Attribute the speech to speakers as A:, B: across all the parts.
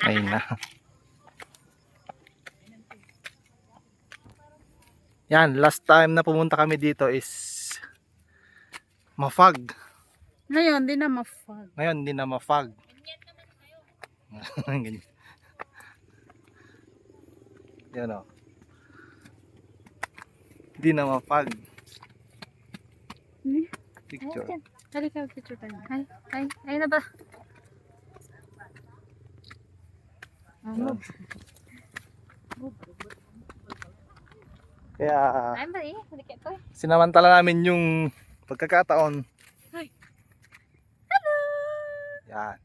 A: Ayun na. Yan, last time na pumunta kami dito is mafag.
B: Ngayon, di na mafag.
A: Ngayon, hindi na mafag. Ganyan. Yan o. Hindi na mafag. Picture.
B: Halika, picture tayo. Ay na ba?
A: Kaya
B: Ay ba eh? Halika ito eh.
A: sinamantala namin yung pagkakataon.
B: Hi.
A: Hello! Yan.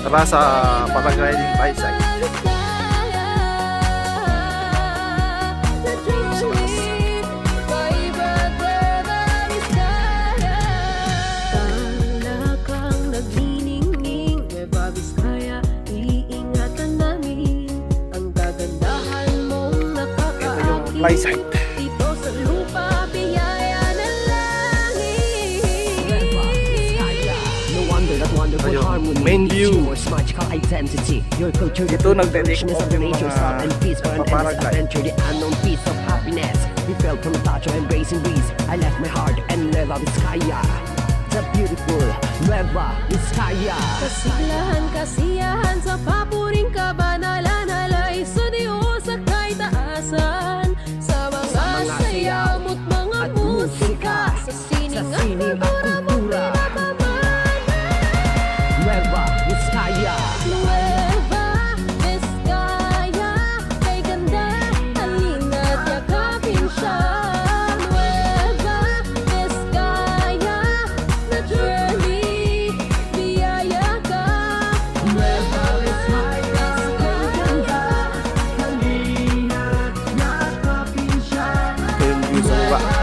A: Tara sa paragliding bicycle. Fly site. Main view. Ito nagde-take off yung mga paparagline.
C: The unknown piece of happiness. We fell from a touch of embracing breeze. I left my heart and Nueva Vizcaya. The beautiful Nueva Vizcaya.
D: Kasilahan, kasiyahan sa papuring kabanalan. Alay sa Diyos at kay taasan. Sa mga sayaw mo't mga musika. Sa sining at kultura mo't pinapamanan.
C: Nueva Vizcaya.
D: Nueva Vizcaya. Kay ganda, halina't yakapin siya. Nueva Vizcaya. Naturally, biyaya ka.
C: Nueva Vizcaya. Kay ganda, halina't yakapin siya.
A: Ito yung view sa baba.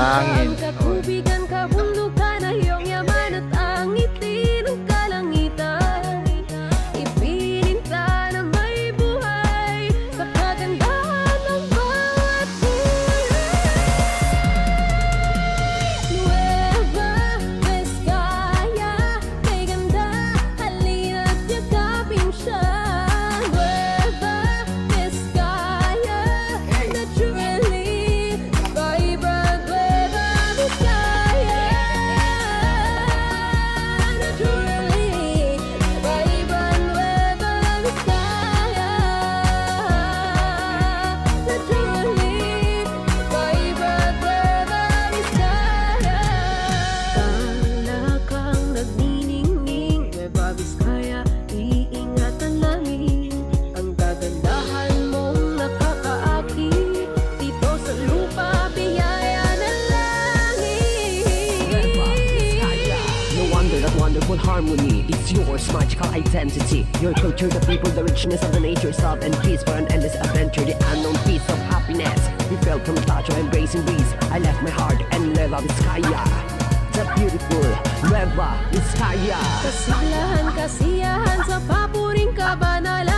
A: Hangin.
D: Katubigan, kabundukan, ay iyong yaman at ang ngiti ng kalangitan. Ipininta na may buhay sa kagandahan ng bawat buhay. Nueva Vizcaya.
C: beautiful harmony. It's yours, magical identity. Your culture, the people, the richness of the nature, love and peace for an endless adventure. The unknown peace of happiness we felt from the touch of embracing breeze. I left my heart and Nueva Vizcaya, the beautiful Nueva Vizcaya.
D: Kasiglahan, kasiyahan sa papuring kabanalan.